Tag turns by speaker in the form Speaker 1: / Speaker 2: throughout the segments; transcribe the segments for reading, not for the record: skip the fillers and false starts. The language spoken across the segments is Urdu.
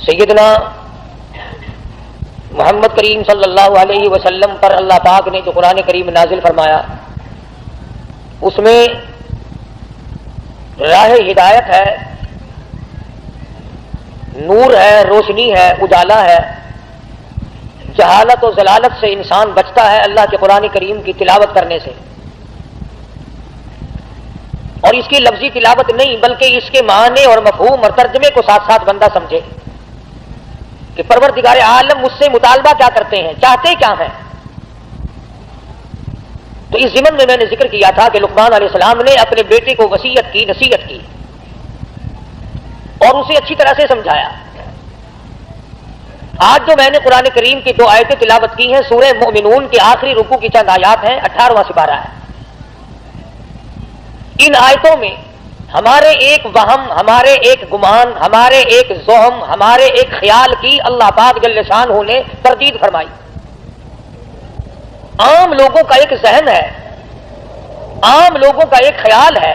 Speaker 1: سیدنا محمد کریم صلی اللہ علیہ وسلم پر اللہ پاک نے جو قرآن کریم نازل فرمایا اس میں راہ ہدایت ہے، نور ہے، روشنی ہے، اجالا ہے۔ جہالت و ضلالت سے انسان بچتا ہے اللہ کے قرآن کریم کی تلاوت کرنے سے، اور اس کی لفظی تلاوت نہیں بلکہ اس کے معنی اور مفہوم اور ترجمے کو ساتھ ساتھ بندہ سمجھے کہ پروردگار عالم مجھ سے مطالبہ کیا کرتے ہیں، چاہتے کیا ہیں۔ تو اس ضمن میں نے ذکر کیا تھا کہ لقمان علیہ السلام نے اپنے بیٹے کو وصیت کی، نصیحت کی اور اسے اچھی طرح سے سمجھایا۔ آج جو میں نے قرآن کریم کی 2 آیتیں تلاوت کی ہیں، سورہ مومنون کے آخری رکوع کی چند آیات ہیں، 18واں سپارہ ہے۔ ان آیتوں میں ہمارے ایک وہم، ہمارے ایک گمان، ہمارے ایک زہم، ہمارے ایک خیال کی اللہ پاک جل شانہ نے تردید فرمائی۔ عام لوگوں کا ایک ذہن ہے، عام لوگوں کا ایک خیال ہے،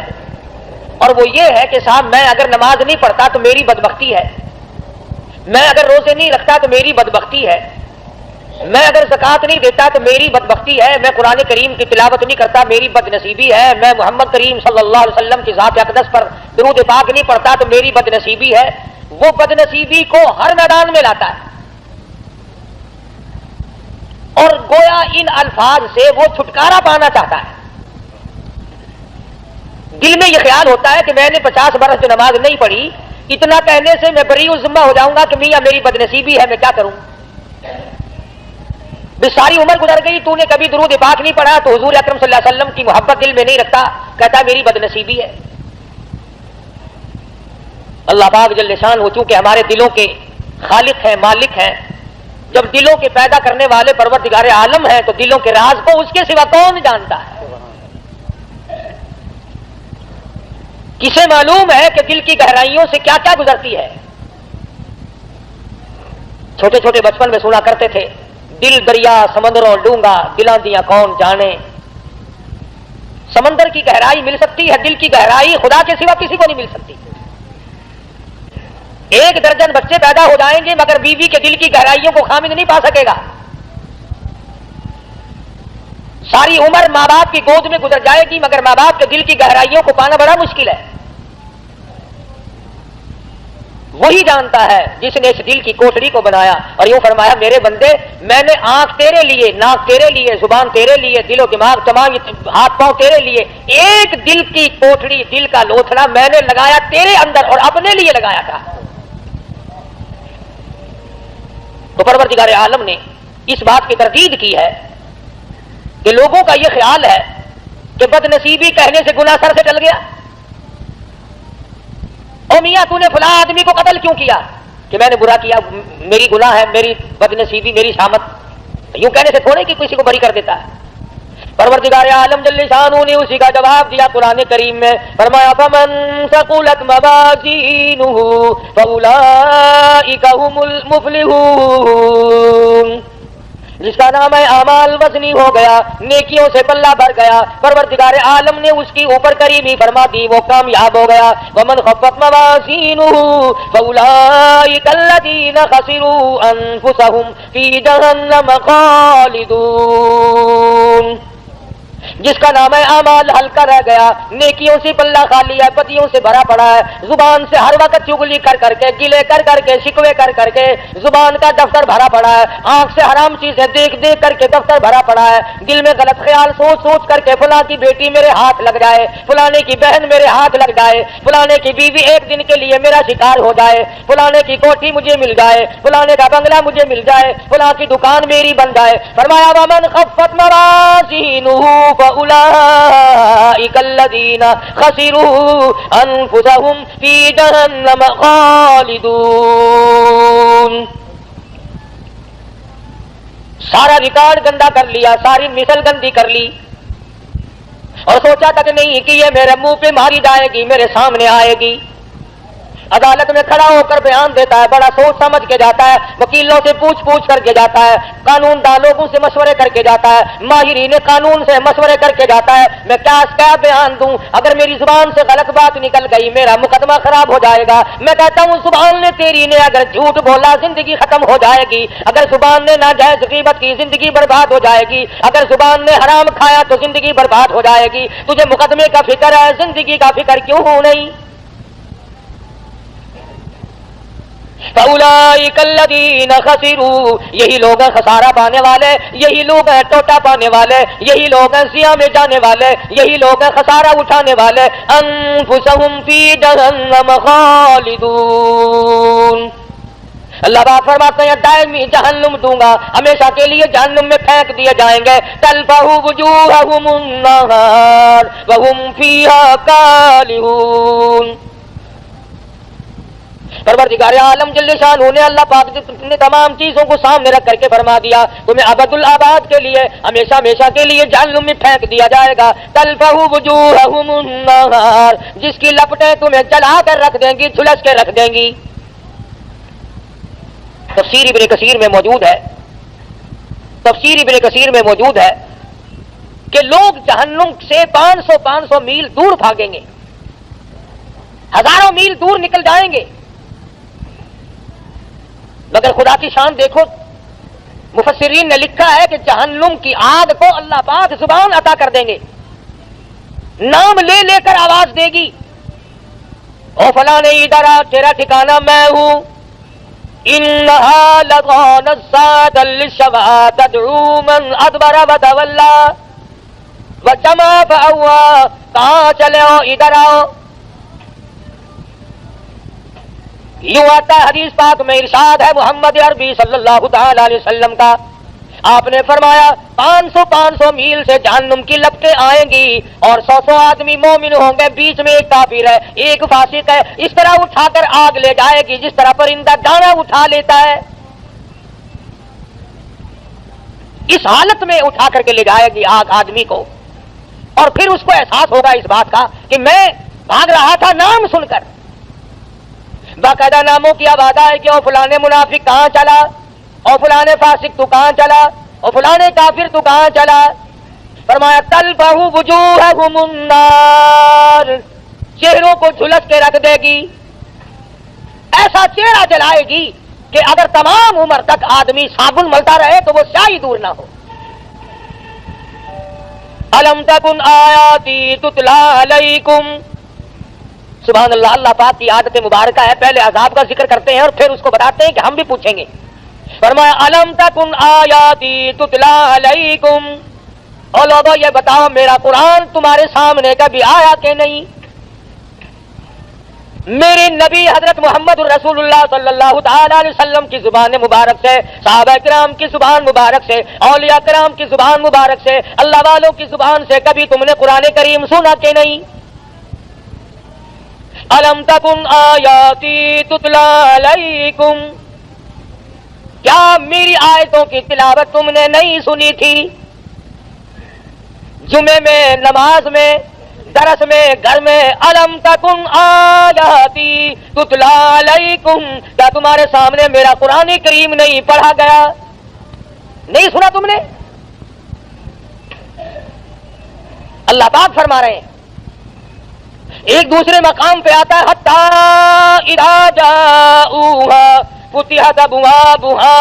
Speaker 1: اور وہ یہ ہے کہ صاحب میں اگر نماز نہیں پڑھتا تو میری بدبختی ہے، میں اگر روزے نہیں رکھتا تو میری بدبختی ہے، میں اگر زکوٰۃ نہیں دیتا تو میری بدبختی ہے، میں قرآن کریم کی تلاوت نہیں کرتا میری بدنصیبی ہے، میں محمد کریم صلی اللہ علیہ وسلم کی ذات اقدس پر درود پاک نہیں پڑھتا تو میری بدنصیبی ہے۔ وہ بدنصیبی کو ہر میدان میں لاتا ہے، اور گویا ان الفاظ سے وہ چھٹکارا پانا چاہتا ہے۔ دل میں یہ خیال ہوتا ہے کہ میں نے 50 برس جو نماز نہیں پڑھی، اتنا کہنے سے میں بری الذمہ ہو جاؤں گا کہ میاں میری بدنصیبی ہے، میں کیا کروں؟ بھی ساری عمر گزر گئی، تو نے کبھی درود پاک نہیں پڑھا، تو حضور اکرم صلی اللہ علیہ وسلم کی محبت دل میں نہیں رکھتا، کہتا میری بدنصیبی ہے۔ اللہ پاک جل شانہ چونکہ ہمارے دلوں کے خالق ہیں، مالک ہیں، جب دلوں کے پیدا کرنے والے پروردگار عالم ہیں تو دلوں کے راز کو اس کے سوا کون جانتا ہے؟ کسے معلوم ہے کہ دل کی گہرائیوں سے کیا کیا گزرتی ہے؟ چھوٹے چھوٹے بچپن میں سنا کرتے تھے، دل دریا سمندروں ڈونگا، دلاں دیاں کون جانے۔ سمندر کی گہرائی مل سکتی ہے، دل کی گہرائی خدا کے سوا کسی کو نہیں مل سکتی۔ 1 درجن بچے پیدا ہو جائیں گے مگر بیوی کے دل کی گہرائیوں کو خامد نہیں پا سکے گا۔ ساری عمر ماں باپ کی گود میں گزر جائے گی مگر ماں باپ کے دل کی گہرائیوں کو پانا بڑا مشکل ہے۔ وہی جانتا ہے جس نے اس دل کی کوٹڑی کو بنایا، اور یوں فرمایا میرے بندے میں نے آنکھ تیرے لیے، ناک تیرے لیے، زبان تیرے لیے، دل و دماغ تمام ہاتھ پاؤں تیرے لیے، ایک دل کی کوٹڑی، دل کا لوتھڑا میں نے لگایا تیرے اندر اور اپنے لیے لگایا تھا۔ تو پروردگار عالم نے اس بات کی تردید کی ہے کہ لوگوں کا یہ خیال ہے کہ بدنصیبی کہنے سے گناہ سر سے ٹل گیا۔ او میاں تو نے فلاں آدمی کو قتل کیوں کیا؟ کہ میں نے برا کیا، میری گناہ ہے، میری بدنصیبی، میری شامت۔ یوں کہنے سے تھوڑے کہ کسی کو بری کر دیتا ہے۔ پروردگار عالم جل شانہ نے اسی کا جواب دیا قرآن کریم میں، فرمایا فمن ثقلت موازینہ فاولئک هم المفلحون۔ جس کا نام ہے اعمال وزنی ہو گیا، نیکیوں سے پلہ بھر گیا، پروردگار عالم نے اس کی اوپر کریمی فرما دی، وہ کامیاب ہو گیا۔ ومن خفت موازینہ فاولئک الذین خسروا انفسهم فی جہنم خالدون۔ جس کا نام ہے اعمال ہلکا رہ گیا، نیکیوں سے پلہ خالی ہے، بدیوں سے بھرا پڑا ہے، زبان سے ہر وقت چغلی کر کر کے، گلے کر کر کے، شکوے کر کر کے زبان کا دفتر بھرا پڑا ہے، آنکھ سے حرام چیزیں دیکھ دیکھ کر کے دفتر بھرا پڑا ہے، دل میں غلط خیال سوچ سوچ کر کے فلاں کی بیٹی میرے ہاتھ لگ جائے، فلانے کی بہن میرے ہاتھ لگ جائے، فلانے کی بیوی ایک دن کے لیے میرا شکار ہو جائے، فلانے کی کوٹھی مجھے مل جائے، فلانے کا بنگلہ مجھے مل جائے، فلاں کی دکان میری بن جائے۔ فرمایا ومن خفت موازینہ فاولئک الذین خسروا انفسهم فی جہنم خالدون۔ سارا ریکارڈ گندا کر لیا، ساری مثل گندی کر لی، اور سوچا تک نہیں کہ یہ میرے منہ پہ ماری جائے گی، میرے سامنے آئے گی۔ عدالت میں کھڑا ہو کر بیان دیتا ہے، بڑا سوچ سمجھ کے جاتا ہے، وکیلوں سے پوچھ کر کے جاتا ہے، قانون دان لوگوں سے مشورے کر کے جاتا ہے، ماہرین قانون سے مشورے کر کے جاتا ہے، میں کیا بیان دوں، اگر میری زبان سے غلط بات نکل گئی میرا مقدمہ خراب ہو جائے گا۔ میں کہتا ہوں زبان نے تیری نے اگر جھوٹ بولا زندگی ختم ہو جائے گی، اگر زبان نے ناجائز غیبت کی زندگی برباد ہو جائے گی، اگر زبان نے حرام کھایا تو زندگی برباد ہو جائے گی۔ تجھے مقدمے کا فکر ہے، زندگی کا فکر کیوں ہو نہیں؟ فَأُولَٰئِكَ الَّذِينَ خَسِرُوا، یہی لوگ ہیں خسارہ پانے والے، یہی لوگ ہیں ٹوٹا پانے والے، یہی لوگ ہیں زیاں میں جانے والے، یہی لوگ ہیں خسارہ اٹھانے والے۔ أَنفُسَهُمْ فِي جَهَنَّمَ خَالِدُونَ، اللہ پاک فرماتے ہیں دائمی جہنم دوں گا، ہمیشہ کے لیے جہنم میں پھینک دیے جائیں گے۔ تلفح وجوہہم النار وہم فیہا کالہون۔ پروردگار عالم جل شانہ نے اللہ پاک نے تمام چیزوں کو سامنے رکھ کر کے فرما دیا تمہیں ابد الآباد کے لیے ہمیشہ ہمیشہ کے لیے جہنم میں پھینک دیا جائے گا۔ تلفح وجوہہم النار، جس کی لپٹیں تمہیں جلا کر رکھ دیں گی، جھلس کے رکھ دیں گی۔ تفسیر ابن کثیر میں موجود ہے، تفسیر ابن کثیر میں موجود ہے کہ لوگ جہنم سے 500 میل دور بھاگیں گے، ہزاروں میل دور نکل جائیں گے، مگر خدا کی شان دیکھو، مفسرین نے لکھا ہے کہ جہنم کی آگ کو اللہ پاک زبان عطا کر دیں گے، نام لے لے کر آواز دے گی، او فلاں ادھر آ، تیرا ٹھکانہ میں ہوں۔ انہا لظى نزاعة للشوى تدعو من ادبر وتولى وجمع فأوعى، کہاں چلے ہو، ادھر آؤ۔ یوں آتا ہے حدیث پاک میں، ارشاد ہے محمد عربی صلی اللہ تعالی علیہ وسلم کا، آپ نے فرمایا 500 میل سے جہنم کی لپٹیں آئیں گی اور 100 آدمی مومن ہوں گے، بیچ میں ایک کافر ہے، ایک فاسق ہے، اس طرح اٹھا کر آگ لے جائے گی جس طرح پرندہ دانا اٹھا لیتا ہے، اس حالت میں اٹھا کر کے لے جائے گی آگ آدمی کو، اور پھر اس کو احساس ہوگا اس بات کا کہ میں بھاگ رہا تھا نام سن کر، باقاعدہ ناموں کی آبادہ ہے کہ او فلانے منافق کہاں چلا، او فلانے فاسق تو کہاں چلا، او فلانے کافر تو کہاں چلا۔ فرمایا تلفح وجوہہم النار، چہروں کو جھلس کے رکھ دے گی، ایسا چہرہ جلائے گی کہ اگر تمام عمر تک آدمی صابن ملتا رہے تو وہ سیاہی دور نہ ہو۔ الم تکن آیاتی تتلی علیکم، سبحان اللہ، اللہ پاک کی عادت مبارکہ ہے، پہلے عذاب کا ذکر کرتے ہیں اور پھر اس کو بتاتے ہیں کہ ہم بھی پوچھیں گے۔ فرمایا الم تکن آیاتی تتلی علیکم، اور لوگوں یہ بتاؤ میرا قرآن تمہارے سامنے کبھی آیا کہ نہیں؟ میرے نبی حضرت محمد الرسول اللہ صلی اللہ تعالی علیہ وسلم کی زبان مبارک سے، صحابہ کرام کی زبان مبارک سے، اولیاء کرام کی زبان مبارک سے، اللہ والوں کی زبان سے کبھی تم نے قرآن کریم سنا کہ نہیں؟ الم تکن آیاتی تتلی علیکم، کیا میری آیتوں کی تلاوت تم نے نہیں سنی تھی؟ جمعے میں، نماز میں، درس میں، گھر میں، الم تکن آیاتی تتلی علیکم، کیا تمہارے سامنے میرا قرآن کریم نہیں پڑھا گیا؟ نہیں سنا تم نے؟ اللہ پاک فرما رہے ہیں، ایک دوسرے مقام پہ آتا ہے حتی اذا جاؤوہا فتحت ابوابها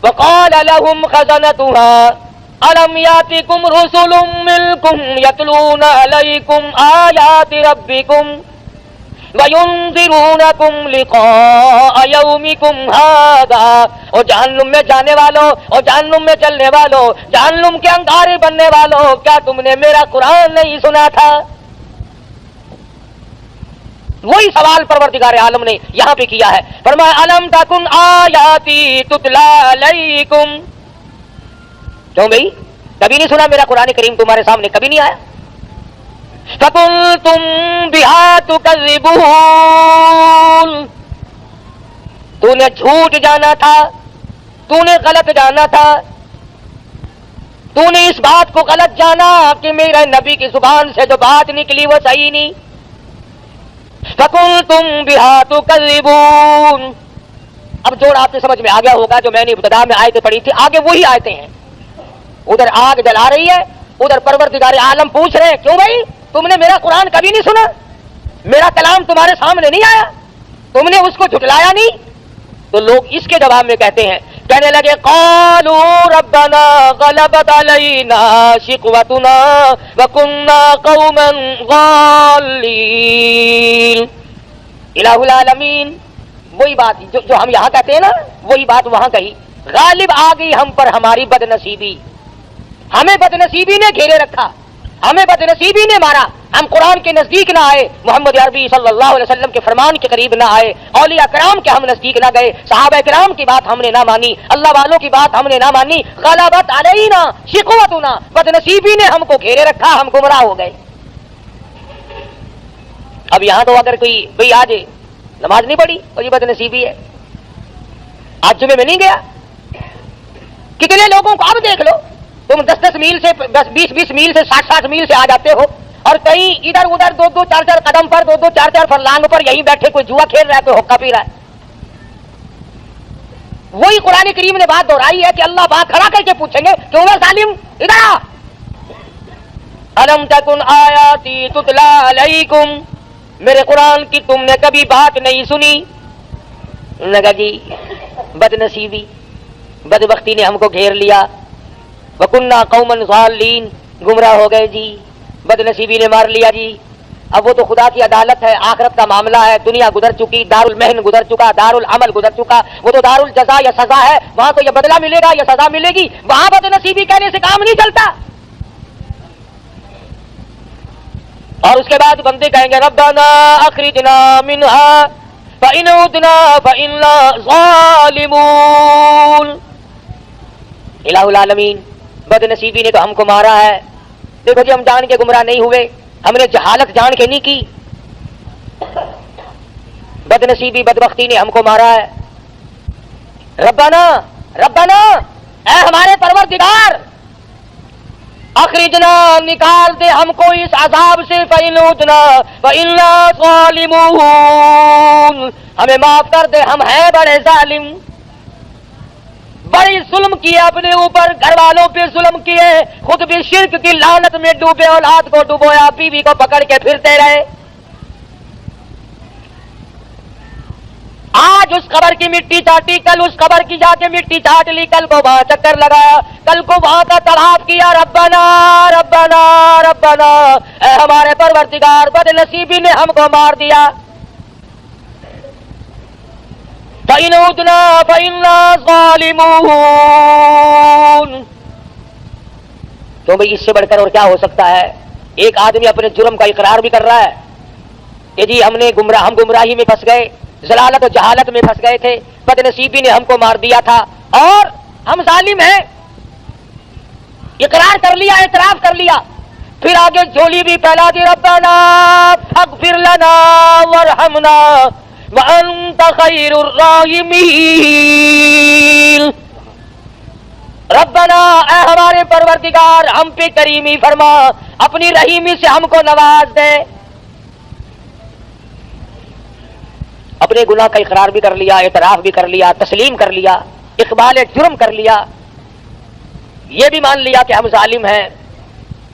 Speaker 1: وقال لهم خزنتها الم یاتکم رسل منکم یتلون علیکم آیات ربکم وَيُنذِرُونَكُمْ لِقَاءَ يَوْمِكُمْ هَذَا، اور جہنم میں جانے والوں اور جہنم میں چلنے والوں، جہنم کے انگارے بننے والوں، کیا تم نے میرا قرآن نہیں سنا تھا؟ وہی سوال پروردگار عالم نے یہاں پہ کیا ہے، فرمایا الم تکن آیاتی تتلی علیکم، کیوں بھائی کبھی نہیں سنا میرا قرآن کریم تمہارے سامنے کبھی نہیں آیا؟ فَكُنْتُمْ بِهَا تُكَذِّبُونَ، تو نے جھوٹ جانا تھا، تو نے غلط جانا تھا، تو نے اس بات کو غلط جانا کہ میرے نبی کی زبان سے جو بات نکلی وہ صحیح نہیں، فَكُنْتُمْ بِهَا تُكَذِّبُونَ۔ اب جوڑ آپ سے سمجھ میں آ گیا ہوگا جو میں نے ابتدا میں آیتیں پڑھی تھی، آگے وہی آیتیں ہیں۔ ادھر آگ جلا رہی ہے، ادھر پروردگار عالم پوچھ رہے کیوں بھائی تم نے میرا قرآن کبھی نہیں سنا، میرا کلام تمہارے سامنے نہیں آیا، تم نے اس کو جھٹلایا نہیں؟ تو لوگ اس کے جواب میں کہتے ہیں، کہنے لگے قالوا ربنا غلبت علینا شقوتنا وکنا قوما ضالین۔ الہ العالمین، وہی بات جو ہم یہاں کہتے ہیں نا، وہی بات وہاں کہی، غالب آ گئی ہم پر ہماری بد نصیبی، ہمیں بد نصیبی نے گھیرے رکھا، ہمیں بد نصیبی نے مارا، ہم قرآن کے نزدیک نہ آئے، محمد عربی صلی اللہ علیہ وسلم کے فرمان کے قریب نہ آئے، اولیاء کرام کے ہم نزدیک نہ گئے، صحابہ کرام کی بات ہم نے نہ مانی، اللہ والوں کی بات ہم نے نہ مانی، غلبت علینا شقوتنا، بد نصیبی نے ہم کو گھیرے رکھا، ہم گمراہ ہو گئے۔ اب یہاں تو اگر کوئی آج نماز نہیں پڑھی اور یہ بد نصیبی ہے، آج جمعے میں نہیں گیا، کتنے لوگوں کو اب دیکھ لو، تم 10 میل سے 20 میل سے 60 میل سے آ جاتے ہو، اور کہیں ادھر ادھر 2 4 قدم پر 2 4 فرلانگ پر یہیں بیٹھے کوئی جوا کھیل رہا ہے، کوئی حقہ پی رہا ہے۔ وہی قرآن کریم نے بات دہرائی ہے کہ اللہ بات کھڑا کر کے پوچھیں گے کہ عمر ظالم ادھر آ، الم تکن آیاتی تتلی علیکم، میرے قرآن کی تم نے کبھی بات نہیں سنی؟ لگا جی بد نصیبی بدبختی نے ہم کو گھیر لیا، وَكُنَّا قَوْمًا ضَالِّينَ، گمراہ ہو گئے جی، بد نصیبی نے مار لیا جی۔ اب وہ تو خدا کی عدالت ہے، آخرت کا معاملہ ہے، دنیا گزر چکی، دار المحن گزر چکا، دار العمل گزر چکا، وہ تو دار الجزا یا سزا ہے، وہاں تو یہ بدلہ ملے گا یا سزا ملے گی، وہاں بد نصیبی کہنے سے کام نہیں چلتا۔ اور اس کے بعد بندے کہیں گے ربنا اخرجنا منها فإن عدنا فإنا ظالمون۔ الہ العالمین، بد نصیبی نے تو ہم کو مارا ہے، دیکھو جی ہم جان کے گمراہ نہیں ہوئے، ہم نے جہالت جان کے نہیں کی، بد نصیبی بدبختی نے ہم کو مارا ہے۔ ربنا ربنا، اے ہمارے پروردگار، اخرجنا، نکال دے ہم کو اس عذاب سے، فإن عدنا فإنا ظالمون، ہمیں معاف کر دے، ہم ہیں بڑے ظالم، بڑی ظلم کیے اپنے اوپر، گھر والوں پہ ظلم کیے، خود بھی شرک کی لعنت میں ڈوبے، اولاد کو ڈبویا، بیوی کو پکڑ کے پھرتے رہے۔ آج اس قبر کی مٹی چاٹی، کل اس قبر کی جا کے مٹی چاٹ لی، کل کو وہاں چکر لگایا، کل کو وہاں کا طواف کیا، ربنا ربنا ربنا، اے ہمارے پروردگار، بد نصیبی نے ہم کو مار دیا۔ فَإِنْ عُدْنَا فَإِنَّا ظَالِمُونَ۔ تو بھئی اس سے بڑھ کر اور کیا ہو سکتا ہے؟ ایک آدمی اپنے جرم کا اقرار بھی کر رہا ہے کہ جی ہم گمراہی میں پھنس گئے، ضلالت و جہالت میں پھنس گئے تھے، بد نصیبی نے ہم کو مار دیا تھا اور ہم ظالم ہیں، اقرار کر لیا، اعتراف کر لیا، پھر آگے جھولی بھی پھیلا دی، ربنا فاغفر لنا وارحمنا وانت خیر الراحمین۔ ربنا، اے ہمارے پروردگار، ہم پہ کریمی فرما، اپنی رحیمی سے ہم کو نواز دے۔ اپنے گناہ کا اقرار بھی کر لیا، اعتراف بھی کر لیا، تسلیم کر لیا، اقبال جرم کر لیا، یہ بھی مان لیا کہ ہم ظالم ہیں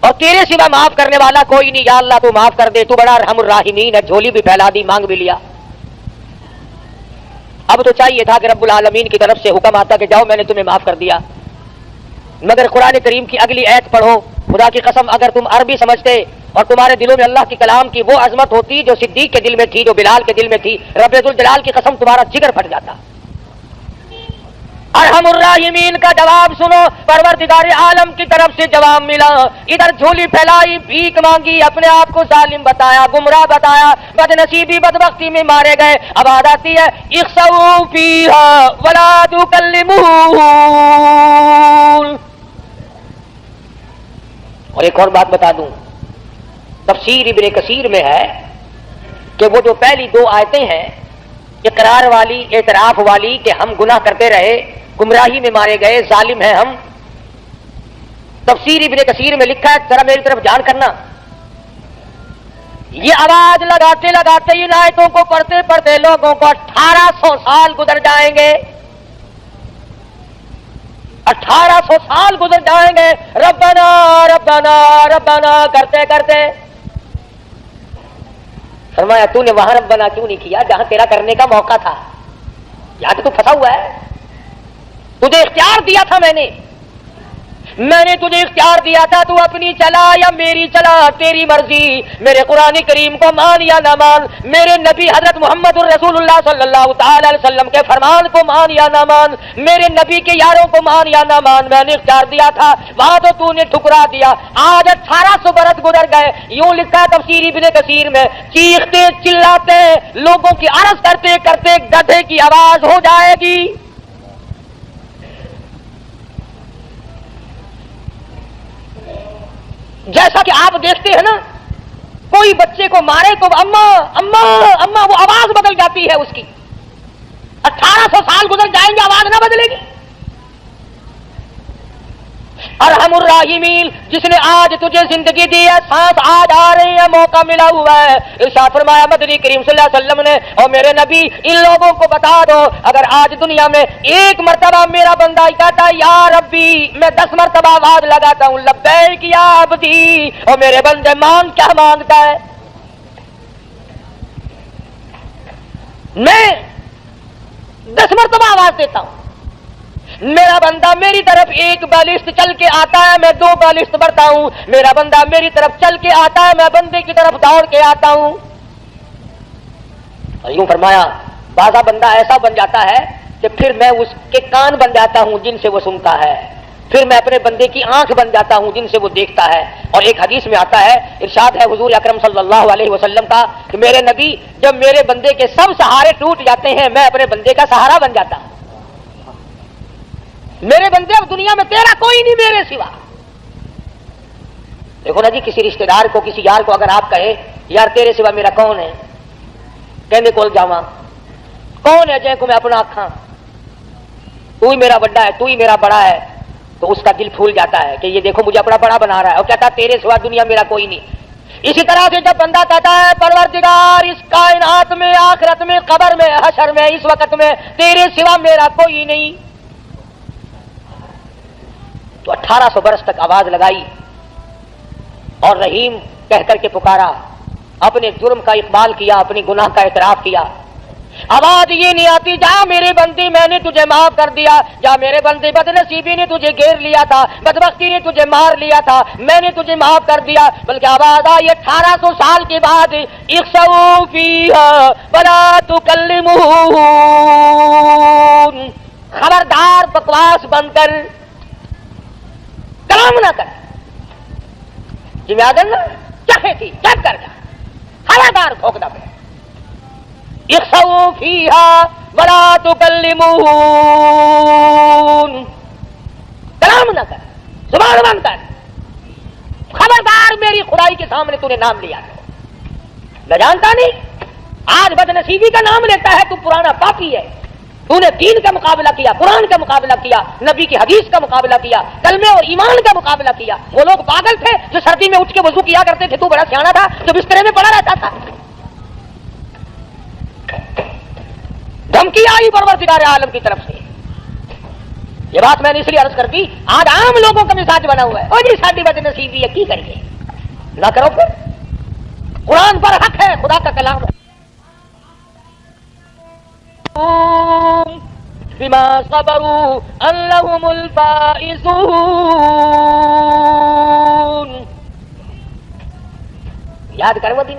Speaker 1: اور تیرے سوا معاف کرنے والا کوئی نہیں، یا اللہ تو معاف کر دے، تو بڑا ارحم الراحمین ہے، جھولی بھی پھیلا دی، مانگ بھی لیا۔ اب تو چاہیے تھا کہ رب العالمین کی طرف سے حکم آتا کہ جاؤ میں نے تمہیں معاف کر دیا، مگر قرآن کریم کی اگلی آیت پڑھو، خدا کی قسم اگر تم عربی سمجھتے اور تمہارے دلوں میں اللہ کے کلام کی وہ عظمت ہوتی جو صدیق کے دل میں تھی، جو بلال کے دل میں تھی، رب ذوالجلال کی قسم تمہارا جگر پھٹ جاتا۔ ارحم الراحمین کا جواب سنو، پروردگار عالم کی طرف سے جواب ملا، ادھر جھولی پھیلائی، بھیک مانگی، اپنے آپ کو ظالم بتایا، گمراہ بتایا، بد نصیبی بدبختی میں مارے گئے۔ اب آ جاتی ہے اخسؤوا فیہا ولا تکلمون۔ اور ایک اور بات بتا دوں، تفسیر ابن کثیر میں ہے کہ وہ جو پہلی 2 آیتیں ہیں اقرار والی، اعتراف والی کہ ہم گناہ کرتے رہے، گمراہی میں مارے گئے، ظالم ہیں ہم، تفسیر ابن کثیر میں لکھا ہے، ذرا میری طرف جان کرنا، یہ آواز لگاتے لگاتے ان آیتوں کو پڑھتے پڑھتے لوگوں کو 1800 سال گزر جائیں گے، 1800 سال گزر جائیں گے ربنا ربنا ربنا کرتے کرتے۔ فرمایا تو نے وہاں ربنا کیوں نہیں کیا جہاں تیرا کرنے کا موقع تھا؟ یہاں تو پھنسا ہوا ہے، تجھے اختیار دیا تھا میں نے تجھے اختیار دیا تھا، تو اپنی چلا یا میری چلا، تیری مرضی۔ میرے قرآن کریم کو مان یا نہ مان، میرے نبی حضرت محمد الرسول اللہ صلی اللہ تعالی علیہ وسلم کے فرمان کو مان یا نہ مان، میرے نبی کے یاروں کو مان یا نہ مان، میں نے اختیار دیا تھا، وہاں تو نے ٹھکرا دیا۔ آج 1800 برس گزر گئے، یوں لکھا ہے تفسیر ابن کثیر میں، چیختے چلاتے لوگوں کی عرض کرتے کرتے گدھے کی آواز ہو جائے گی۔ جیسا کہ آپ دیکھتے ہیں نا، کوئی بچے کو مارے تو اما اما اما وہ آواز بدل جاتی ہے اس کی۔ 1800 سال گزر جائیں گے آواز نہ بدلے گی۔ ارحم الراحمین جس نے آج تجھے زندگی دی ہے، سانس آج آ رہی ہے، موقع ملا ہوا ہے، ارشاد فرمایا مدنی کریم صلی اللہ علیہ وسلم نے، اور میرے نبی ان لوگوں کو بتا دو اگر آج دنیا میں ایک مرتبہ میرا بندہ کہتا ہے یا ربی، میں 10 مرتبہ آواز لگاتا ہوں لبیک یا عبدی، اور میرے بندے مانگ کیا مانگتا ہے؟ میں 10 مرتبہ آواز دیتا ہوں، میرا بندہ میری طرف 1 بالشت چل کے آتا ہے، میں 2 بالشت بڑھتا ہوں، میرا بندہ میری طرف چل کے آتا ہے، میں بندے کی طرف دوڑ کے آتا ہوں۔ اور یوں فرمایا بعضا بندہ ایسا بن جاتا ہے کہ پھر میں اس کے کان بن جاتا ہوں جن سے وہ سنتا ہے، پھر میں اپنے بندے کی آنکھ بن جاتا ہوں جن سے وہ دیکھتا ہے۔ اور ایک حدیث میں آتا ہے، ارشاد ہے حضور اکرم صلی اللہ علیہ وسلم کا کہ میرے نبی جب میرے بندے کے سب سہارے ٹوٹ جاتے ہیں میں اپنے بندے کا سہارا بن جاتا ہوں۔ میرے بندے اب دنیا میں تیرا کوئی نہیں میرے سوا۔ دیکھو نا جی، کسی رشتہ دار کو کسی یار کو اگر آپ کہے یار تیرے سوا میرا کون ہے، کہنے کول جاواں کون ہے جے کو میں اپنا آکھاں، تو ہی میرا بڑا ہے، تو ہی میرا بڑا ہے، تو اس کا دل پھول جاتا ہے کہ یہ دیکھو مجھے اپنا بڑا بنا رہا ہے، اور کہتا ہے تیرے سوا دنیا میرا کوئی نہیں۔ اسی طرح سے جب بندہ کہتا ہے پروردگار اس کائنات میں، آخرت میں، قبر میں، حشر میں، اس وقت میں تیرے سوا میرا کوئی نہیں، تو 1800 برس تک آواز لگائی اور رحیم کہہ کر کے پکارا، اپنے جرم کا اقبال کیا، اپنی گناہ کا اعتراف کیا۔ آواز یہ نہیں آتی جا میرے بندے میں نے تجھے معاف کر دیا، جا میرے بندے بد نصیبی نے تجھے گھیر لیا تھا، بدبختی نے تجھے مار لیا تھا، میں نے تجھے معاف کر دیا، بلکہ آواز آئی 1800 سال کے بعد اخسؤوا فیہا ولا تکلمون، خبردار بکواس بند کر، کلام نہ کر، جی میں آدم نا چاہے تھی چپ کر جا، خبردار کھوکنا پہ، اخسؤوا فیہا ولا تکلمون، کلام نہ کر، زبان بند کر، خبردار میری خدائی کے سامنے تو نے نام لیا میں جانتا نہیں، آج بد نصیبی کا نام لیتا ہے تو پرانا پاپی ہے، تو نے دین کا مقابلہ کیا، قرآن کا مقابلہ کیا، نبی کی حدیث کا مقابلہ کیا، کلمے اور ایمان کا مقابلہ کیا۔ وہ لوگ پاگل تھے جو سردی میں اٹھ کے وضو کیا کرتے تھے، تو بڑا سیاںا تھا جو بسترے میں پڑا رہتا تھا۔ دھمکی آئی پروردگار عالم کی طرف سے، یہ بات میں نے اس لیے عرض کر دی، آج عام لوگوں کا مزاج بنا ہوا ہے، او جی ساڈی بد نصیبی ہے کی کریے، نہ کرو پھر، قرآن پر حق ہے، خدا کا کلام ہے۔ بما صبروا انهم الفائزون، یاد کر وہ دن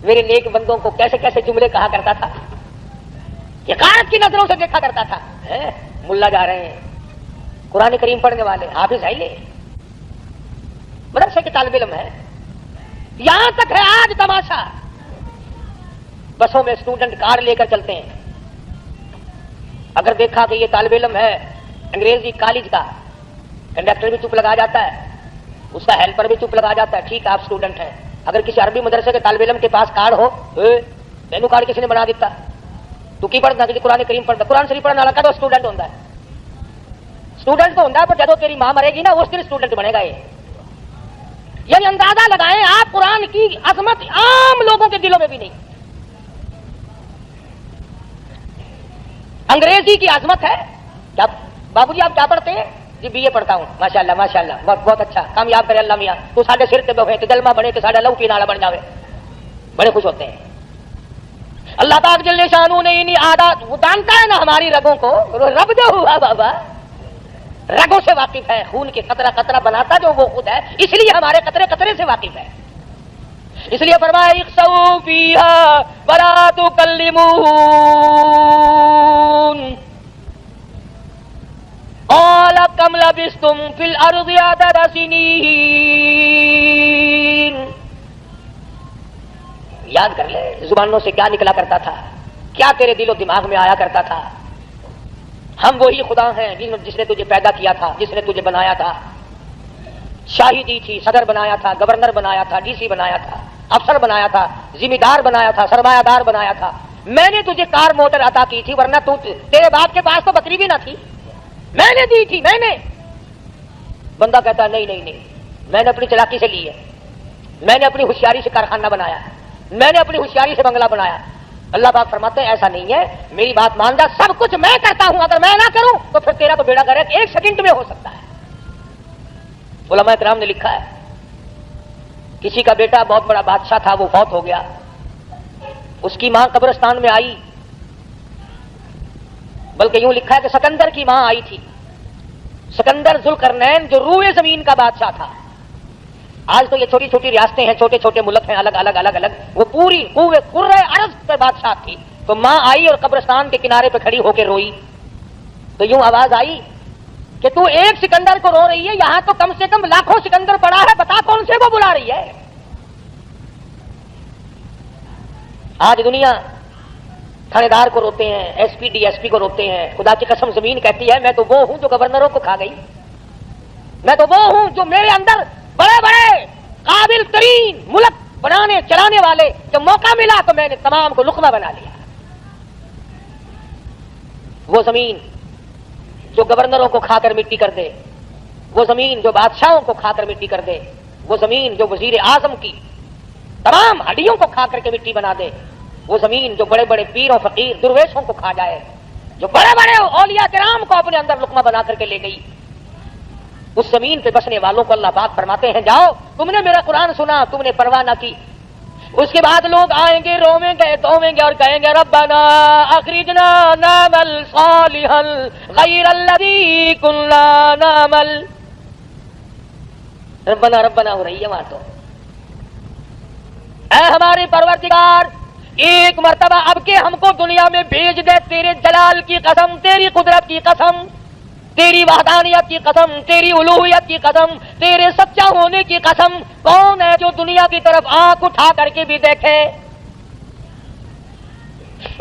Speaker 1: میرے نیک بندوں کو کیسے کیسے جملے کہا کرتا تھا، یقینت کی نظروں سے دیکھا کرتا تھا۔ ملا جا رہے ہیں، قرآن کریم پڑھنے والے، حافظ ہے یہ، مدرسے کے طالب علم ہے، یہاں تک ہے آج تماشا، بسوں میں اسٹوڈنٹ کار لے کر چلتے ہیں، اگر دیکھا کہ یہ طالب علم ہے انگریزی کالج کا، کنڈکٹر بھی چپ لگا جاتا ہے، اس کا ہیلپر بھی چپ لگا جاتا ہے، ٹھیک ہے آپ اسٹوڈنٹ ہیں۔ اگر کسی عربی مدرسے کے طالب علم کے پاس کارڈ ہو، تینوں کارڈ کسی نے بنا دیتا، تو کی پڑھنا کہ قرآن کریم پڑھتا، قرآن شریف پڑھنے والا کا تو اسٹوڈنٹ ہوتا ہے، اسٹوڈنٹ تو ہوتا ہے، پر جب تیری ماں مرے گی نا اس دن اسٹوڈنٹ بنے گا یہ۔ یعنی اندازہ لگائیں آپ قرآن کی عظمت عام لوگوں کے دلوں میں بھی نہیں. انگریزی کی عظمت ہے. کیا بابو جی آپ کیا پڑھتے ہیں؟ جی بی اے پڑھتا ہوں. ماشاء اللہ ماشاء اللہ, بہت بہت اچھا, کامیاب کرے اللہ میاں. تو ساڈے سر تے بہے تے دلما بنے کہ ساڈا لہو کی نالا بن جاوے, بڑے خوش ہوتے ہیں. اللہ پاک جل شانہ نے انہی عادات, وہ جانتا ہے نا ہماری رگوں کو, رب جو ہوا بابا رگوں سے واقف ہے, خون کے قطرہ قطرہ بناتا جو وہ خود ہے, اس لیے ہمارے قطرے قطرے سے واقف ہے. اس لیے فرمایا اخسؤوا فیہا ولا تکلمون قال کم لبثتم فی الارض عدد سنین. یاد کر لے زبانوں سے کیا نکلا کرتا تھا, کیا تیرے دل و دماغ میں آیا کرتا تھا. ہم وہی خدا ہیں جس نے تجھے پیدا کیا تھا, جس نے تجھے بنایا تھا, شاہی دی تھی, صدر بنایا تھا, گورنر بنایا تھا, ڈی سی بنایا تھا, افسر بنایا تھا, ذمہ دار بنایا تھا, سرمایہ دار بنایا تھا. میں نے تجھے کار موٹر عطا کی تھی, ورنہ تیرے باپ کے پاس تو بکری بھی نہ تھی, میں نے دی تھی, میں نے. بندہ کہتا ہے نہیں نہیں نہیں, میں نے اپنی چلاکی سے لی ہے, میں نے اپنی ہوشیاری سے کارخانہ بنایا, میں نے اپنی ہوشیاری سے بنگلہ بنایا. اللہ پاک فرماتے ہیں ایسا نہیں ہے, میری بات مان جا, سب کچھ میں کرتا ہوں, اگر میں نہ کروں تو پھر تیرا تو بیڑا غرق ایک سیکنڈ میں ہو سکتا ہے. علماء کرام نے لکھا ہے کسی کا بیٹا بہت بڑا بادشاہ تھا, وہ فوت ہو گیا. اس کی ماں قبرستان میں آئی, بلکہ یوں لکھا ہے کہ سکندر کی ماں آئی تھی. سکندر ذوالقرنین جو روئے زمین کا بادشاہ تھا. آج تو یہ چھوٹی چھوٹی ریاستیں ہیں, چھوٹے چھوٹے ملک ہیں, الگ الگ الگ الگ, وہ پوری قرۂ عرض پہ بادشاہ تھی. تو ماں آئی اور قبرستان کے کنارے پہ کھڑی ہو کے روئی. تو یوں آواز آئی کہ تو ایک سکندر کو رو رہی ہے, یہاں تو کم سے کم لاکھوں سکندر پڑا ہے, بتا کون سے کو بلا رہی ہے. آج دنیا تھانے دار کو روتے ہیں, S P D S P کو روتے ہیں. خدا کی قسم زمین کہتی ہے میں تو وہ ہوں جو گورنروں کو کھا گئی, میں تو وہ ہوں جو میرے اندر بڑے بڑے قابل ترین ملک بنانے چلانے والے, جب موقع ملا تو میں نے تمام کو لقمہ بنا لیا. وہ زمین جو گورنروں کو کھا کر مٹی کر دے, وہ زمین جو بادشاہوں کو کھا کر مٹی کر دے, وہ زمین جو وزیر اعظم کی تمام ہڈیوں کو کھا کر کے مٹی بنا دے, وہ زمین جو بڑے بڑے پیروں فقیر درویشوں کو کھا جائے, جو بڑے بڑے اولیاء کرام کو اپنے اندر لقمہ بنا کر کے لے گئی, اس زمین پہ بسنے والوں کو اللہ پاک فرماتے ہیں جاؤ, تم نے میرا قرآن سنا, تم نے پرواہ نہ کی. اس کے بعد لوگ آئیں گے, رویں گے, دھویں گے اور کہیں گے ربنا اخرجنا نعمل صالحا غیر الذی کنا نعمل. ربنا ربنا ہو رہی ہے وہاں تو. اے ہمارے پروردگار, ایک مرتبہ اب کے ہم کو دنیا میں بھیج دے, تیرے جلال کی قسم, تیری قدرت کی قسم, تیری وحدانیت کی قسم, تیری الوہیت کی قسم, تیرے سچا ہونے کی قسم. کون ہے جو دنیا کی طرف آنکھ اٹھا کر کے بھی دیکھے؟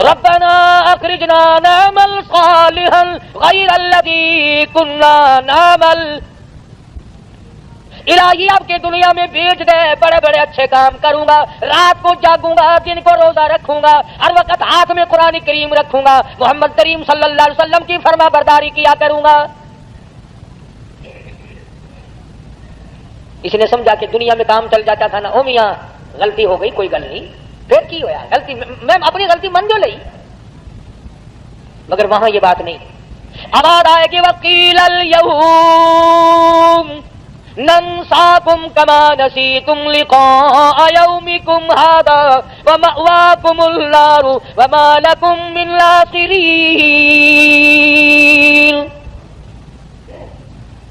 Speaker 1: ربنا اخرجنا نعمل صالحا غیر الذی کنا نعمل. الہی اب کے دنیا میں بھیج دے, بڑے بڑے اچھے کام کروں گا, رات کو جاگوں گا, دن کو روزہ رکھوں گا, ہر وقت ہاتھ میں قرآن کریم رکھوں گا, محمد کریم صلی اللہ علیہ وسلم کی فرما برداری کیا کروں گا. اس نے سمجھا کہ دنیا میں کام چل جاتا تھا نا, او میاں غلطی ہو گئی, کوئی گل نہیں, پھر کی ہوا غلطی, میں اپنی غلطی من جو لئی. مگر وہاں یہ بات نہیں. آواز آئے کہ وقیل الیوم ننساکم کما نسیتم لقاء یومکم ھذا ومأواکم النار وما لکم من ناصرین.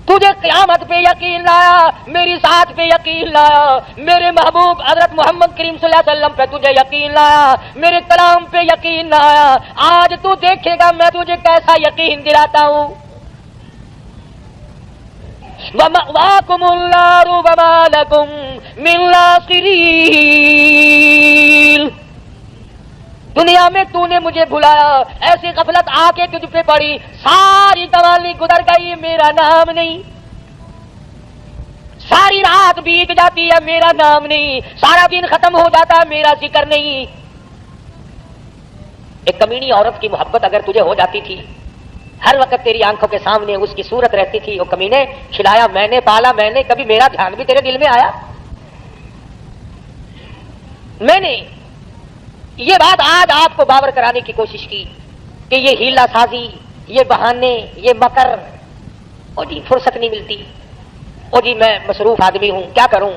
Speaker 1: تجھے قیامت پہ یقین لایا, میری ذات پہ یقین لایا, میرے محبوب حضرت محمد کریم صلی اللہ علیہ وسلم پہ تجھے یقین لایا, میرے کلام پہ یقین لایا. آج تو دیکھے گا میں تجھے کیسا یقین دلاتا ہوں. وَمَأْوَاكُمُ النَّارُ وَمَا لَكُم مِّن نَاصِرِينَ. دنیا میں تو نے مجھے بھلایا, ایسی غفلت آ کے تجھ پہ پڑی, ساری قوالی گزر گئی, میرا نام نہیں. ساری رات بیت جاتی ہے, میرا نام نہیں. سارا دن ختم ہو جاتا ہے, میرا ذکر نہیں. ایک کمینی عورت کی محبت اگر تجھے ہو جاتی تھی, ہر وقت تیری آنکھوں کے سامنے اس کی صورت رہتی تھی, وہ کمینے کھلایا میں نے, پالا میں نے, کبھی میرا دھیان بھی تیرے دل میں آیا؟ میں نے یہ بات آج آپ کو باور کرانے کی کوشش کی کہ یہ ہیلا سازی، یہ بہانے، یہ مکر، اور جی فرصت نہیں ملتی، اور جی میں مصروف آدمی ہوں، کیا کروں،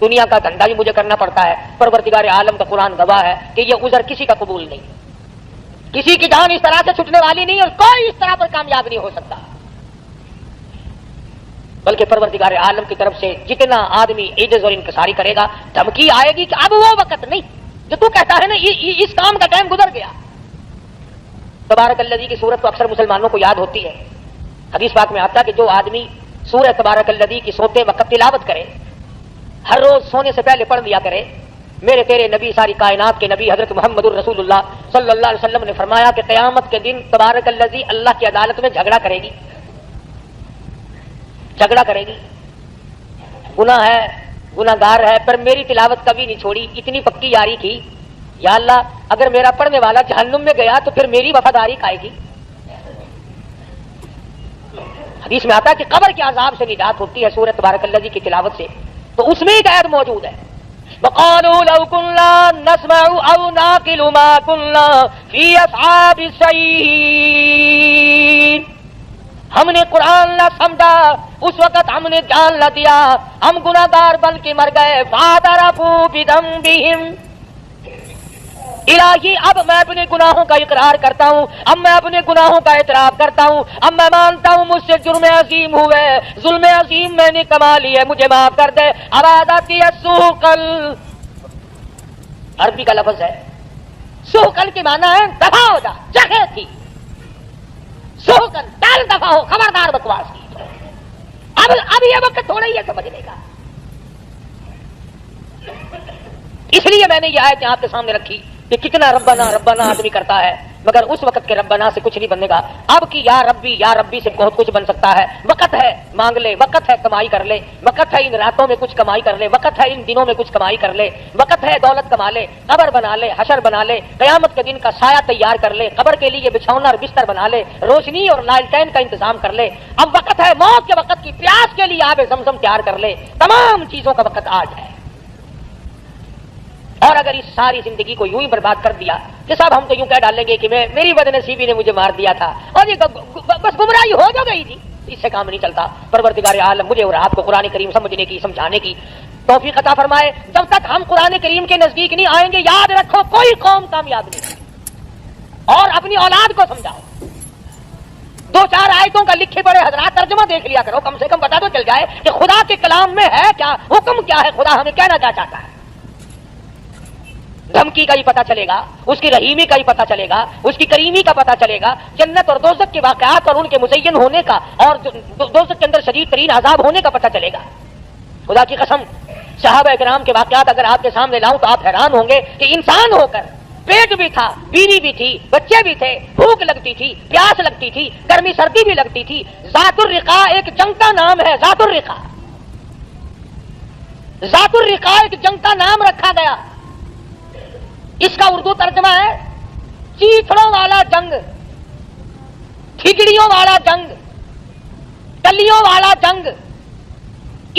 Speaker 1: دنیا کا دھندا بھی مجھے کرنا پڑتا ہے۔ پروردگار عالم کا قرآن گواہ ہے کہ یہ عذر کسی کا قبول نہیں، کسی کی جان اس طرح سے چھٹنے والی نہیں، اور کوئی اس طرح پر کامیاب نہیں ہو سکتا، بلکہ پروردگار عالم کی طرف سے جتنا آدمی عجز اور انکساری کرے گا، دھمکی آئے گی کہ اب وہ وقت نہیں جو تو کہتا ہے نا اس کام کا ٹائم گزر گیا۔ تبارک الذی کی صورت تو اکثر مسلمانوں کو یاد ہوتی ہے۔ حدیث پاک میں آتا ہے کہ جو آدمی سورہ تبارک الذی کی سوتے وقت تلاوت کرے، ہر روز سونے سے پہلے پڑھ لیا کرے، میرے تیرے نبی، ساری کائنات کے نبی حضرت محمد الرسول اللہ صلی اللہ علیہ وسلم نے فرمایا کہ قیامت کے دن تبارک الذی اللہ کی عدالت میں جھگڑا کرے گی، جھگڑا کرے گی، گناہ ہے، گناہ گار ہے، پر میری تلاوت کبھی نہیں چھوڑی، اتنی پکی یاری کی، یا اللہ اگر میرا پڑھنے والا جہنم میں گیا تو پھر میری وفاداری کھائے گی۔ حدیث میں آتا ہے کہ قبر کے عذاب سے نجات ہوتی ہے سورۃ تبارک الذی کی تلاوت سے، تو اس میں ایک آیت موجود ہے، وَقَالُوا لَوْ كُنَّا نَسْمَعُ أَوْ نَعْقِلُ مَا كُنَّا فِي أَصْحَابِ السَّعِيرِ۔ ہم نے قرآن نہ سمجھا، اس وقت ہم نے جان نہ دیا، ہم گناہگار بن کے مر گئے، فَاعْتَرَفُوا بِذَنبِهِمْ۔ الہی اب میں اپنے گناہوں کا اقرار کرتا ہوں، اب میں اپنے گناہوں کا اعتراف کرتا ہوں، اب میں مانتا ہوں مجھ سے جرم عظیم ہوئے، ظلم عظیم میں نے کما لی ہے، مجھے معاف کر دے۔ عبادتی السوقل، عربی کا لفظ ہے، سوقل کے معنی ہے دفع ہو جا، جگہ تھی، سوقل ٹال دفع ہو، خبردار بکواس کی، اب یہ وقت تھوڑا ہی ہے سمجھنے کا۔ اس لیے میں نے یہ آیت آپ کے سامنے رکھی کہ کتنا ربنا ربنا آدمی کرتا ہے، مگر اس وقت کے ربنا سے کچھ نہیں بننے گا۔ اب کی یا ربی سے بہت کچھ بن سکتا ہے۔ وقت ہے مانگ لے، وقت ہے کمائی کر لے، وقت ہے ان راتوں میں کچھ کمائی کر لے، وقت ہے ان دنوں میں کچھ کمائی کر لے، وقت ہے دولت کما لے، قبر بنا لے، حشر بنا لے، قیامت کے دن کا سایہ تیار کر لے، قبر کے لیے بچھونا اور بستر بنا لے، روشنی اور لالٹین کا انتظام کر لے۔ اب وقت ہے موت کے وقت کی پیاس کے لیے آب زمزم تیار کر لے۔ تمام چیزوں کا وقت آج ہے۔ اور اگر اس ساری زندگی کو یوں ہی برباد کر دیا کہ صاحب ہم تو یوں کہہ ڈالیں گے کہ میری بدنصیبی نے مجھے مار دیا تھا، اور یہ بس گمراہی ہو جو گئی تھی، اس سے کام نہیں چلتا۔ پروردگار عالم مجھے اور آپ کو قرآن کریم سمجھنے کی، سمجھانے کی توفیق عطا فرمائے۔ جب تک ہم قرآن کریم کے نزدیک نہیں آئیں گے، یاد رکھو کوئی قوم کامیاب نہیں، اور اپنی اولاد کو سمجھاؤ۔ 2-4 آیتوں کا لکھے پڑے حضرات ترجمہ دیکھ لیا کرو، کم سے کم پتہ تو چل جائے کہ خدا کے کلام میں ہے کیا، حکم کیا ہے، خدا ہمیں کہنا کیا چاہتا ہے۔ دھمکی کا ہی پتہ چلے گا، اس کی رحیمی کا ہی پتہ چلے گا، اس کی کریمی کا پتہ چلے گا، جنت اور دوزخ کے واقعات اور ان کے مزین ہونے کا، اور دوزخ کے اندر شدید ترین عذاب ہونے کا پتہ چلے گا۔ خدا کی قسم صحابہ کرام کے واقعات اگر آپ کے سامنے لاؤں تو آپ حیران ہوں گے کہ انسان ہو کر پیٹ بھی تھا، بیوی بھی تھی، بچے بھی تھے، بھوک لگتی تھی، پیاس لگتی تھی، گرمی سردی بھی لگتی تھی۔ ذات الرقاء ایک جنگ کا نام ہے، ذات الرقاء، ذات الرقاء ایک جنگ کا نام رکھا گیا۔ اس کا اردو ترجمہ ہے چیتڑوں والا جنگ، ٹھگڑیوں والا جنگ، ٹلیوں والا جنگ۔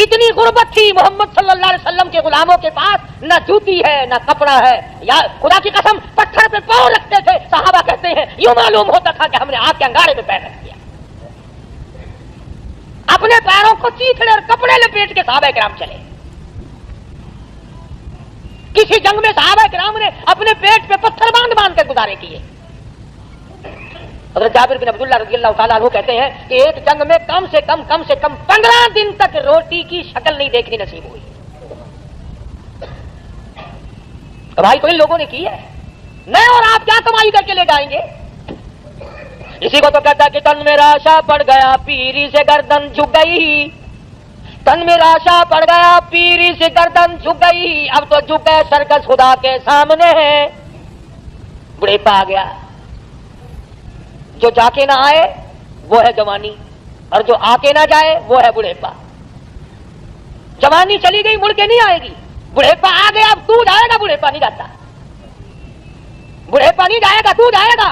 Speaker 1: اتنی غربت تھی محمد صلی اللہ علیہ وسلم کے غلاموں کے پاس، نہ جوتی ہے نہ کپڑا ہے، یا خدا کی قسم پتھر پہ پاؤں رکھتے تھے۔ صحابہ کہتے ہیں یوں معلوم ہوتا تھا کہ ہم نے آگ کے انگارے پہ پیر رکھ دیا۔ اپنے پیروں کو چیتڑے اور کپڑے لپیٹ کے صحابہ کرام چلے۔ کسی جنگ میں صحابہ کرام نے اپنے پیٹ پہ پتھر باندھ باندھ کر گزارے کیے۔ حضرت جابر بن عبداللہ رضی اللہ تعالیٰ عنہ کہتے ہیں کہ ایک جنگ میں کم سے کم 15 دن تک روٹی کی شکل نہیں دیکھنی نصیب ہوئی۔ کمائی تو ان لوگوں نے کی ہے، میں اور آپ کیا کمائی کر کے لے جائیں گے؟ اسی کو تو کہتا ہے کہ تن میں راشا پڑ گیا پیری سے گردن جھک گئی، تن میں راشا پڑ گیا پیری سے گردن جھک گئی، اب تو جھکے سرکس خدا کے سامنے ہے۔ بڑھیپا آ گیا، جو جا کے نہ آئے وہ ہے جوانی، اور جو آ کے نہ جائے وہ ہے بڑھیپا۔ جوانی چلی گئی، مڑ کے نہیں آئے گی، بڑھیپا آ گیا، اب تو جائے گا، بڑھیپا نہیں جاتا، بڑھیپا نہیں جائے گا، تو جائے گا۔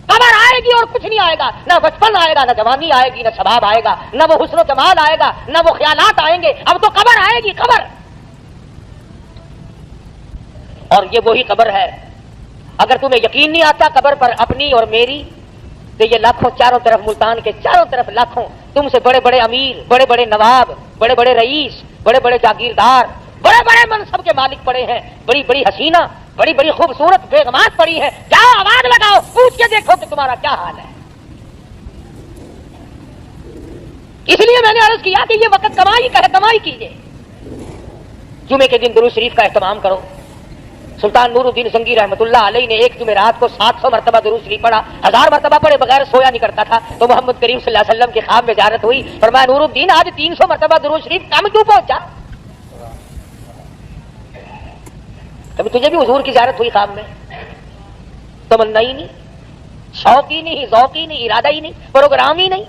Speaker 1: قبر آئے گی اور کچھ نہیں آئے گا، نہ بچپن آئے گا، نہ جوانی آئے گی، نہ شباب آئے گا، نہ وہ حسن و جمال آئے گا، نہ وہ خیالات آئیں گے، اب تو قبر آئے گی، قبر۔ اور یہ وہی قبر ہے. اگر تمہیں یقین نہیں آتا قبر پر اپنی اور میری، تو یہ لاکھوں چاروں طرف، ملتان کے چاروں طرف لاکھوں تم سے بڑے بڑے امیر، بڑے بڑے نواب، بڑے بڑے رئیس، بڑے بڑے جاگیردار، بڑے بڑے منصب کے مالک پڑے ہیں، بڑی بڑی حسینہ، بڑی بڑی خوبصورت بیگمات پڑی ہیں. جاؤ آواز لگاؤ، پوچھ کے دیکھو کہ تمہارا کیا حال ہے. اس لیے میں نے عرض کیا کہ یہ وقت کمائی کا ہے، کمائی کیجیے. جمعے کے دن درود شریف کا اہتمام کرو. سلطان نور الدین زنگی رحمۃ اللہ علیہ نے ایک جمعرات کو 700 مرتبہ درود شریف پڑھا، 1000 مرتبہ پڑھے بغیر سویا نہیں کرتا تھا. تو محمد کریم صلی اللہ علیہ وسلم کے خواب میں زیارت ہوئی، فرمایا نور الدین آج 300 مرتبہ درود شریف کم کیوں پہنچا؟ کبھی تجھے بھی حضور کی زیارت ہوئی خواب میں؟ تمنا ہی نہیں، شوق ہی نہیں، ذوق ہی نہیں، ارادہ ہی نہیں، پروگرام ہی نہیں.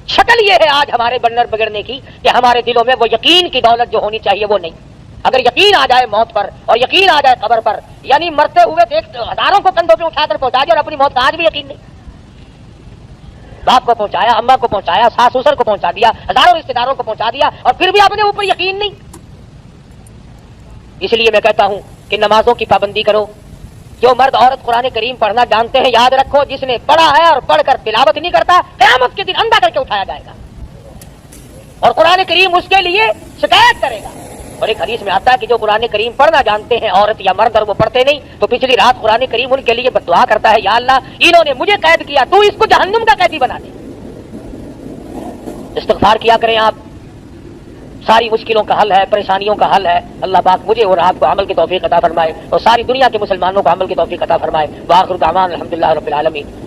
Speaker 1: شکل یہ ہے آج ہمارے بننے بگڑنے کی کہ ہمارے دلوں میں وہ یقین کی دولت جو ہونی چاہیے وہ نہیں. اگر یقین آ جائے موت پر اور یقین آ جائے قبر پر، یعنی مرتے ہوئے دیکھ ہزاروں کو کندھوں پہ اٹھا کر پہنچا دیا اور اپنی موت کا آج بھی یقین نہیں. باپ کو پہنچایا، اماں کو پہنچایا، ساس سسر کو پہنچا دیا، ہزاروں رشتے داروں کو پہنچا دیا اور پھر بھی اپنے اوپر یقین نہیں. اس لیے میں کہتا ہوں کہ نمازوں کی پابندی کرو. جو مرد عورت قرآن کریم پڑھنا جانتے ہیں، یاد رکھو جس نے پڑھا ہے اور پڑھ کر تلاوت نہیں کرتا قیامت کے دن اندھا کر کے اٹھایا جائے گا اور قرآن کریم اس کے لیے شکایت کرے گا. اور ایک حدیث میں آتا ہے کہ جو قرآن کریم پڑھنا جانتے ہیں عورت یا مرد اور وہ پڑھتے نہیں، تو پچھلی رات قرآن کریم ان کے لیے بددعا کرتا ہے، یا اللہ انہوں نے مجھے قید کیا، تو اس کو جہنم کا قیدی بنا دے. استغفار کیا کریں آپ، ساری مشکلوں کا حل ہے، پریشانیوں کا حل ہے. اللہ پاک مجھے اور آپ کو عمل کی توفیق عطا فرمائے اور ساری دنیا کے مسلمانوں کو عمل کی توفیق عطا فرمائے. وآخر دعوانا الحمدللہ رب العالمین.